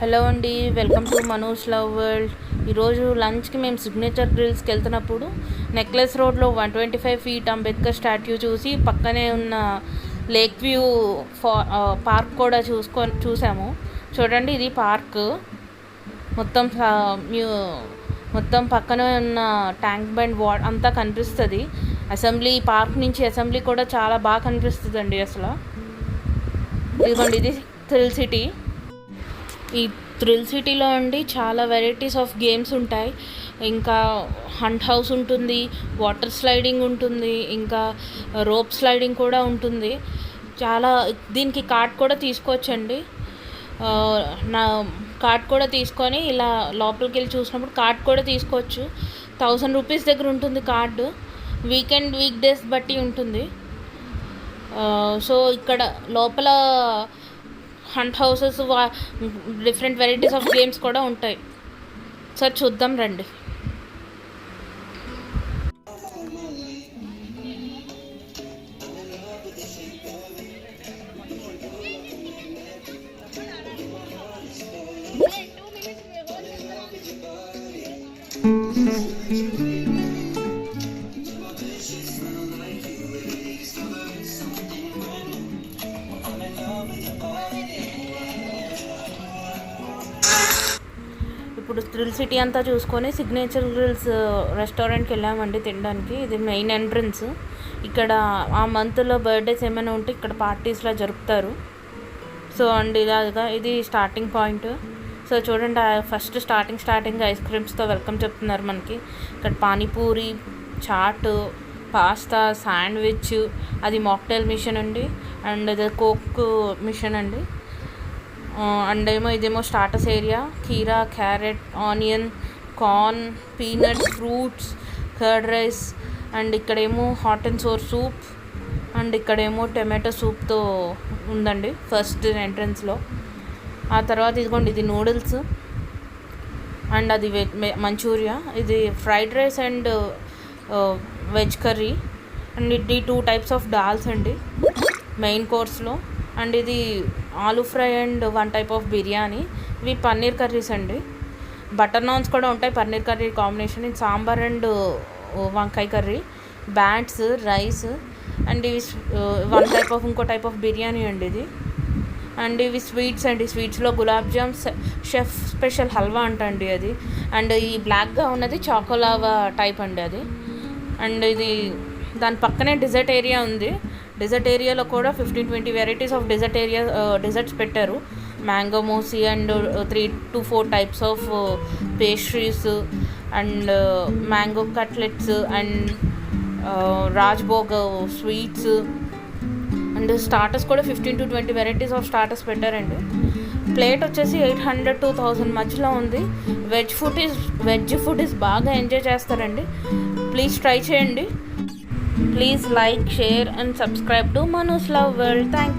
Hello అండి, welcome to Manoj love world. ఈరోజు లంచ్కి మేము సిగ్నేచర్ గ్రిల్స్కి వెళ్తున్నప్పుడు నెక్లెస్ రోడ్లో 125 ఫీట్ అంబేద్కర్ స్టాట్యూ చూసి పక్కనే ఉన్న లేక్ వ్యూ పార్క్ కూడా చూసాము. చూడండి, ఇది పార్క్ మొత్తం మొత్తం పక్కనే ఉన్న ట్యాంక్ బండ్ అంతా కనిపిస్తుంది. అసెంబ్లీ పార్క్ నుంచి అసెంబ్లీ కూడా చాలా బాగా కనిపిస్తుంది అండి. అసలు ఇదిగోండి, ఇది థ్రిల్ సిటీ. ఈ థ్రిల్ సిటీలో అండి చాలా వెరైటీస్ ఆఫ్ గేమ్స్ ఉంటాయి. ఇంకా హంట్ హౌస్ ఉంటుంది, వాటర్ స్లైడింగ్ ఉంటుంది, ఇంకా రోప్ స్లైడింగ్ కూడా ఉంటుంది. చాలా దీనికి కార్డ్ కూడా తీసుకోవచ్చండి. నా కార్డ్ కూడా తీసుకొని ఇలా లోపలికి వెళ్ళి చూసినప్పుడు కార్డ్ కూడా తీసుకోవచ్చు. 1000 రూపీస్ దగ్గర ఉంటుంది కార్డు. వీక్ డేస్ బట్టి ఉంటుంది. సో ఇక్కడ లోపల hunt houses, different varieties of games కూడా ఉంటాయి. సార్ చూద్దాం రండి. ఇప్పుడు థ్రిల్ సిటీ అంతా చూసుకొని సిగ్నేచర్ గ్రిల్స్ రెస్టారెంట్కి వెళ్ళామండి తినడానికి. ఇది మెయిన్ ఎంట్రన్స్. ఇక్కడ ఆ మంత్లో బర్త్డేస్ ఏమైనా ఉంటే ఇక్కడ పార్టీస్లా జరుపుతారు. సో అండి ఇది స్టార్టింగ్ పాయింట్. సో చూడండి, ఫస్ట్ స్టార్టింగ్ ఐస్ క్రీమ్స్తో వెల్కమ్ చెప్తున్నారు మనకి. ఇక్కడ పానీపూరి, చాట్, పాస్తా, శాండ్విచ్, అది మాక్టైల్ మిషన్ అండి. అండ్ ఇది కోక్ మిషన్ అండి. అండ్ ఇదేమో స్టార్టర్స్ ఏరియా. కీరా, carrot, onion, corn, peanuts, fruits, curd rice. And ఇక్కడేమో hot and sour soup. And ఇక్కడేమో టమాటో సూప్తో ఉందండి ఫస్ట్ ఎంట్రన్స్లో. ఆ తర్వాత ఇదిగోండి, ఇది నూడిల్స్. అండ్ అది మంచూరియా. ఇది fried rice and veg curry. And ఇది 2 టైప్స్ ఆఫ్ దాల్స్ అండి మెయిన్ కోర్స్లో. అండ్ ఇది aloo fry and 1 type of biryani. ఇవి పన్నీర్ కర్రీస్ అండి. బటర్ నాన్స్ కూడా ఉంటాయి పన్నీర్ కర్రీ కాంబినేషన్. ఇది సాంబార్ అండ్ వంకాయ కర్రీ, బ్యాట్స్, రైస్. అండ్ ఇవి 1 టైప్ ఆఫ్ ఇంకో టైప్ ఆఫ్ బిర్యానీ అండి ఇది. అండ్ ఇవి స్వీట్స్ అండి. స్వీట్స్లో గులాబ్ జామ్, షెఫ్ స్పెషల్ హల్వా అంటండి అది. అండ్ ఈ బ్లాక్గా ఉన్నది చాకోలావా టైప్ అండి అది. అండ్ ఇది దాని పక్కనే డెజర్ట్ ఏరియా ఉంది. డెజర్ట్ ఏరియాలో కూడా 15-20 వెరైటీస్ ఆఫ్ డెజర్ట్స్ పెట్టారు. Mango mousse and 3 to 4 types of pastries and mango cutlets and Rajbhog sweets. And starters కూడా 15 to 20 వెరైటీస్ ఆఫ్ స్టార్టర్స్ పెట్టారండి. ప్లేట్ వచ్చేసి 800 to 1000 మధ్యలో ఉంది. వెజ్ ఫుడ్ ఈజ్ బాగా ఎంజాయ్ చేస్తారండి. ప్లీజ్ ట్రై చేయండి. Please like, share and subscribe to Manoj Love World. Thank you.